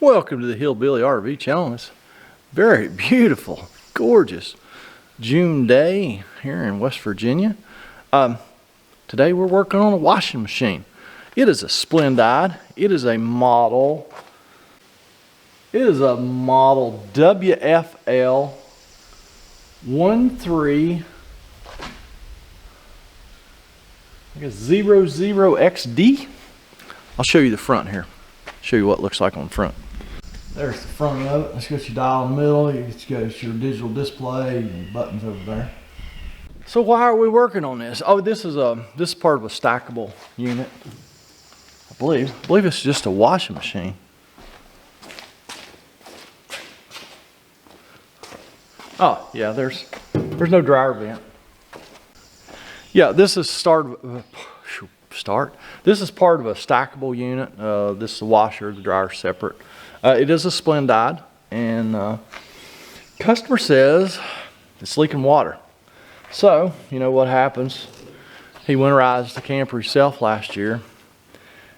Welcome to the Hillbilly RV channel. It's very beautiful, gorgeous June day here in West Virginia. Today we're working on a washing machine. It is a Splendide. It is a model WFL 1300XD. I'll show you the front here. Show you what it looks like on the front. There's the front of it. It's got your dial in the middle. It's got your digital display and buttons over there. So why are we working on this? Oh, this is part of a stackable unit. I believe it's just a washing machine. Oh yeah, there's no dryer vent. Yeah, this is This is part of a stackable unit. This is the washer, the dryer separate. It is a Splendide, and customer says it's leaking water. So, you know what happens? He winterized the camper himself last year,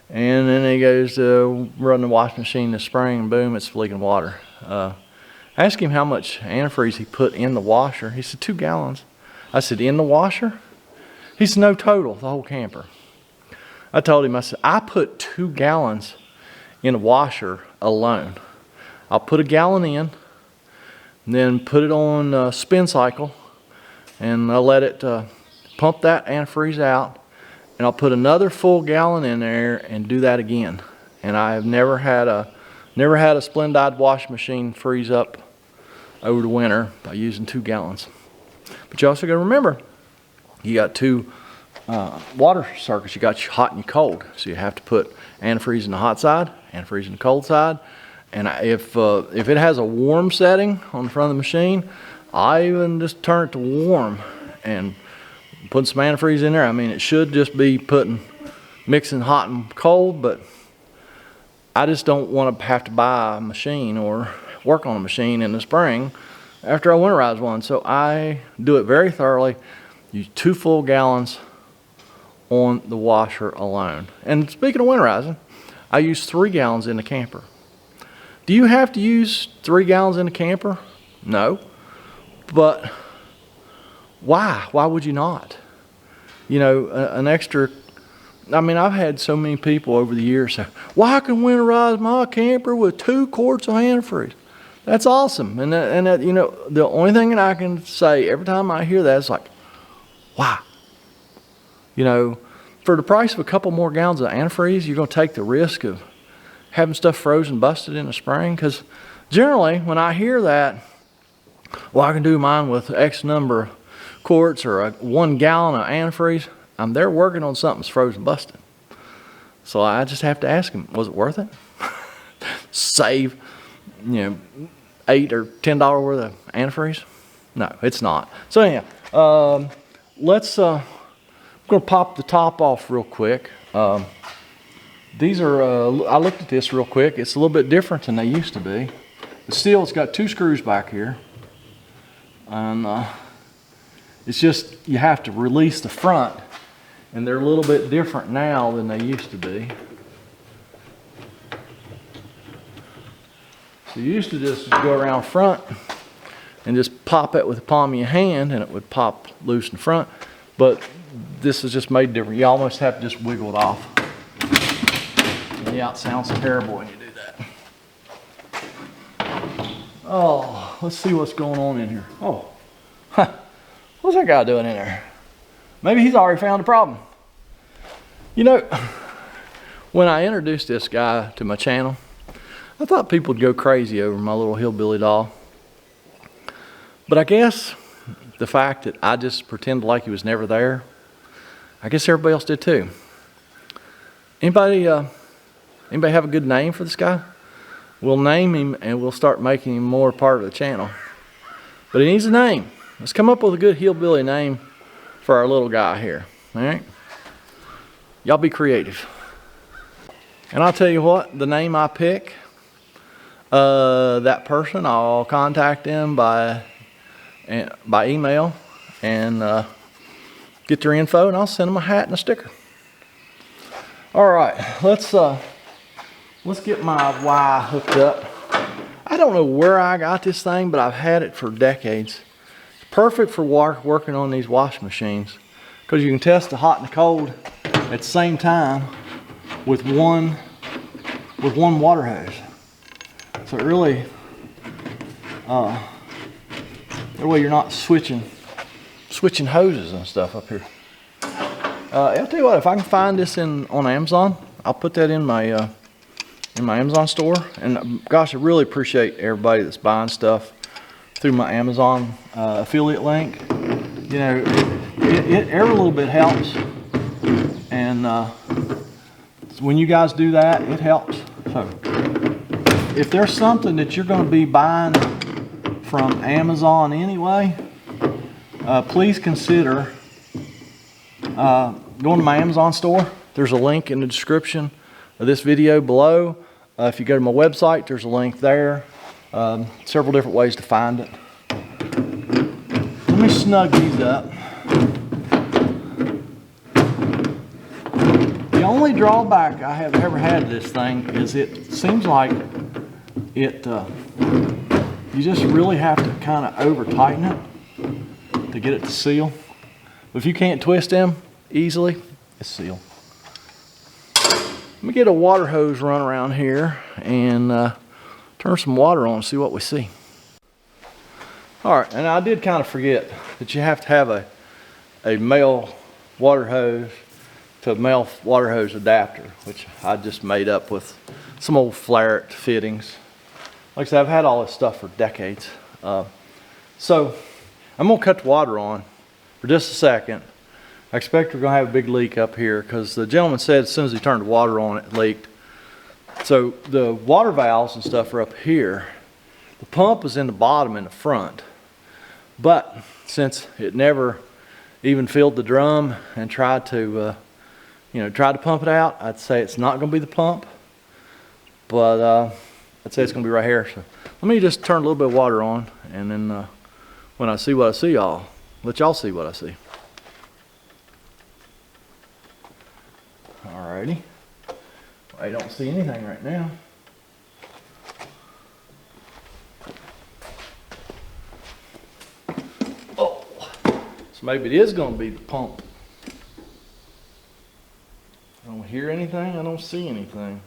and then he goes to run the washing machine this spring, and boom, it's leaking water. I asked him how much antifreeze he put in the washer. He said 2 gallons. I said, in the washer? He said, no, total, the whole camper. I told him, I said, I put 2 gallons in a washer alone. I'll put a gallon in, and then put it on spin cycle, and I'll let it pump that antifreeze out, and I'll put another full gallon in there and do that again. And I have never had a Splendide washing machine freeze up over the winter by using 2 gallons. But you also got to remember, you got 2 water circuits. You got your hot and your cold, so you have to put antifreeze in the hot side, antifreeze in the cold side. And if it has a warm setting on the front of the machine, I even just turn it to warm and put some antifreeze in there. I mean, it should just be mixing hot and cold, but I just don't want to have to buy a machine or work on a machine in the spring after I winterize one. So I do it very thoroughly. Use 2 full gallons on the washer alone. And speaking of winterizing, I use 3 gallons in the camper. Do you have to use 3 gallons in the camper? No. But why? Why would you not? You know, an extra, I mean, I've had so many people over the years say, well, I can winterize my camper with 2 quarts of antifreeze. That's awesome. And that, you know, the only thing that I can say every time I hear that is like, why? You know, for the price of a couple more gallons of antifreeze, you're going to take the risk of having stuff frozen, busted in the spring? Because generally, when I hear that, well, I can do mine with X number of quarts or 1 gallon of antifreeze, they're working on something that's frozen, busted. So I just have to ask them, was it worth it? Save, you know, $8 or $10 worth of antifreeze? No, it's not. So anyhow, I'm going to pop the top off real quick. These are, I looked at this real quick. It's a little bit different than they used to be. But still, it's got 2 screws back here. And it's just, you have to release the front. And they're a little bit different now than they used to be. So you used to just go around front and just pop it with the palm of your hand, and it would pop loose in front. But this is just made different. You almost have to just wiggle it off. And yeah, it sounds terrible when you do that. Oh, let's see what's going on in here. Oh, what's that guy doing in there? Maybe he's already found a problem. You know, when I introduced this guy to my channel, I thought people would go crazy over my little hillbilly doll. But I guess the fact that I just pretended like he was never there, I guess everybody else did too. Anybody have a good name for this guy? We'll name him and we'll start making him more part of the channel. But he needs a name. Let's come up with a good hillbilly name for our little guy here. All right? Y'all be creative. And I'll tell you what, the name I pick, that person, I'll contact them by email and get their info, and I'll send them a hat and a sticker. All right, let's let's get my Y hooked up. I don't know where I got this thing, but I've had it for decades. It's perfect for working on these washing machines because you can test the hot and the cold at the same time with one water hose. So it really, that way you're not switching hoses and stuff up here. I'll tell you what, if I can find this on Amazon, I'll put that in my Amazon store. And gosh, I really appreciate everybody that's buying stuff through my Amazon affiliate link. You know, every little bit helps. And when you guys do that, it helps. So if there's something that you're going to be buying from Amazon anyway, please consider going to my Amazon store. There's a link in the description of this video below. If you go to my website, there's a link there. Several different ways to find it. Let me snug these up. The only drawback I have ever had to this thing is it seems like it, you just really have to kind of over tighten it to get it to seal. But if you can't twist them easily, it's sealed. Let me get a water hose run around here and turn some water on and see what we see. All right, and I did kind of forget that you have to have a male water hose to a male water hose adapter, which I just made up with some old Flaret fittings. Like I said, I've had all this stuff for decades. So I'm gonna cut the water on for just a second. I expect we're gonna have a big leak up here because the gentleman said as soon as he turned the water on, it leaked. So the water valves and stuff are up here. The pump is in the bottom in the front. But since it never even filled the drum and tried to pump it out, I'd say it's not gonna be the pump. But I'd say it's gonna be right here. So let me just turn a little bit of water on, and then when I see what I see, I'll let y'all see what I see. Alrighty. I don't see anything right now. Oh, so maybe it is going to be the pump. I don't hear anything. I don't see anything.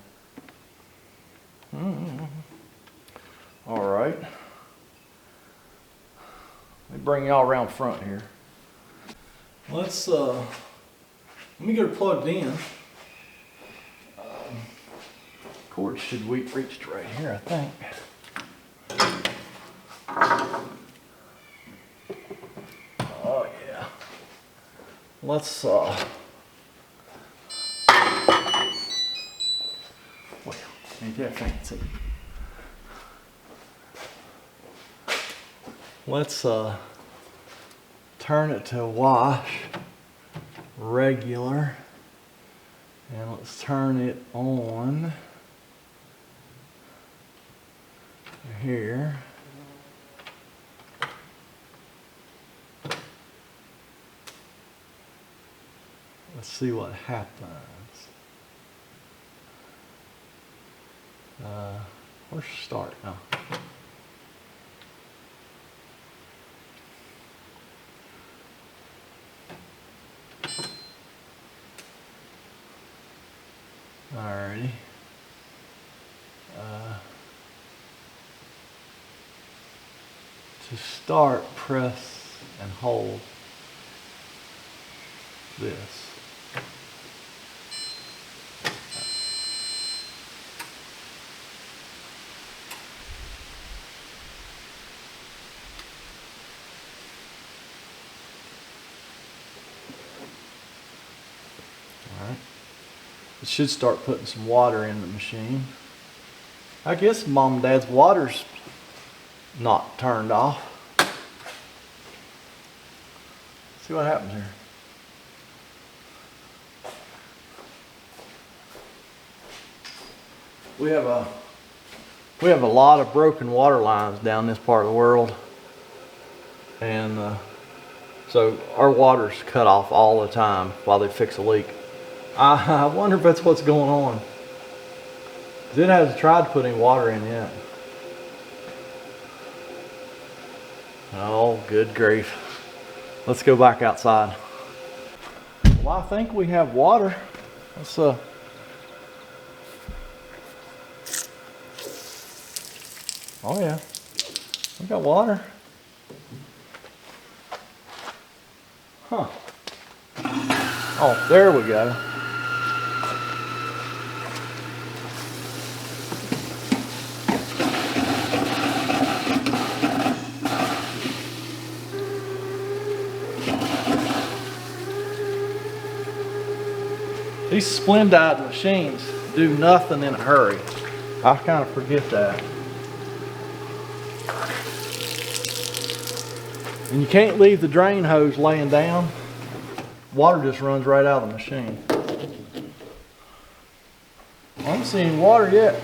All right. Let me bring y'all around front here. Let's let me get her plugged in. Cord should reach to right here, I think. Oh yeah. Let's well, ain't that fancy. Let's turn it to wash regular, and let's turn it on here. Let's see what happens. Where's start now? Alrighty. To start, press and hold this. Alright. It should start putting some water in the machine. I guess Mom and Dad's water's not turned off. See what happens here. We have a lot of broken water lines down this part of the world, and so our water's cut off all the time while they fix a leak. I wonder if that's what's going on. It hasn't tried to put any water in yet. Oh, good grief. Let's go back outside. Well, I think we have water. Let's oh yeah, we got water. Huh. Oh, there we go. These Splendide machines do nothing in a hurry. I kind of forget that. And you can't leave the drain hose laying down. Water just runs right out of the machine. I don't see any water yet.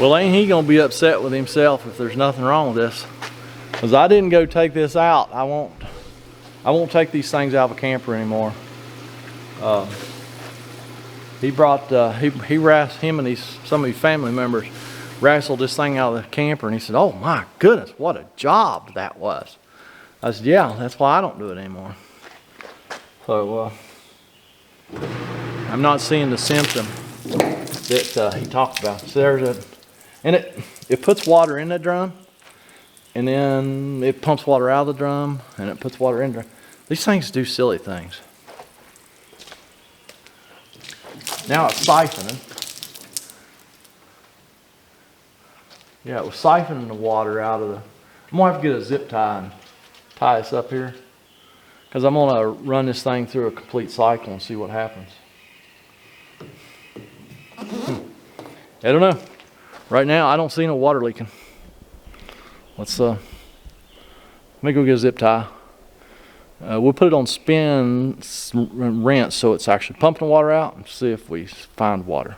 Well, ain't he gonna be upset with himself if there's nothing wrong with this? Because I didn't go take this out. I won't take these things out of a camper anymore. He brought him and some of his family members wrestled this thing out of the camper, and he said, "Oh my goodness, what a job that was." I said, "Yeah, that's why I don't do it anymore." So I'm not seeing the symptom that he talked about. So and it puts water in the drum, and then it pumps water out of the drum, and it puts water in the drum. These things do silly things. Now it's siphoning. Yeah, it was siphoning the water out of the... I'm gonna have to get a zip tie and tie this up here, because I'm gonna run this thing through a complete cycle and see what happens. I don't know. Right now, I don't see no water leaking. Let me go get a zip tie. We'll put it on spin rinse so it's actually pumping the water out, and see if we find water.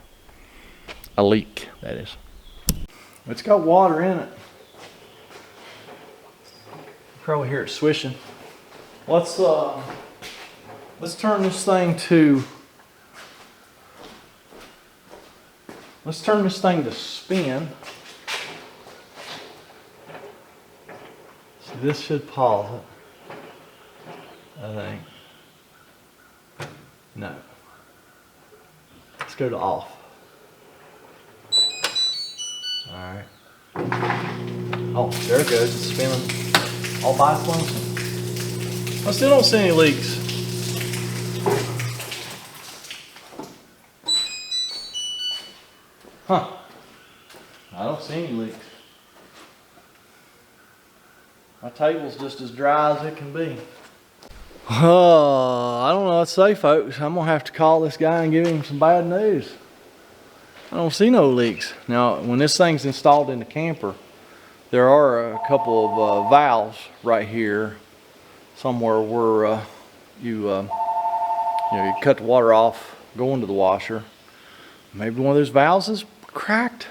A leak, that is. It's got water in it. Probably hear it swishing. Let's turn this thing to... Let's turn this thing to spin. So this should pause it, I think. No. Let's go to off. Alright. Oh, there it goes. It's spinning all by its lonesome. I still don't see any leaks. Huh. I don't see any leaks. My table's just as dry as it can be. Oh, I don't know what to say, folks. I'm going to have to call this guy and give him some bad news. I don't see no leaks. Now, when this thing's installed in the camper, there are a couple of valves right here somewhere where you cut the water off going to the washer. Maybe one of those valves is cracked,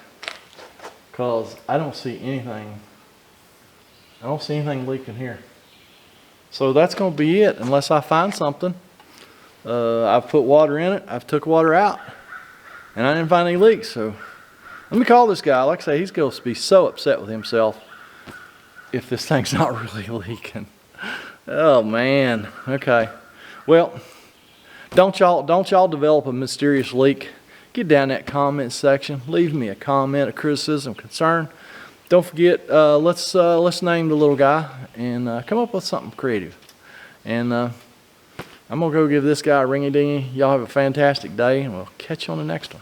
because I don't see anything. I don't see anything leaking here. So that's going to be it, unless I find something. I've put water in it. I've took water out, and I didn't find any leaks. So let me call this guy. Like I say, he's going to be so upset with himself if this thing's not really leaking. Oh man. Okay. Well, don't y'all develop a mysterious leak. Get down in that comment section. Leave me a comment, a criticism, concern. Don't forget, let's name the little guy and come up with something creative. And I'm gonna go give this guy a ringy dingy. Y'all have a fantastic day, and we'll catch you on the next one.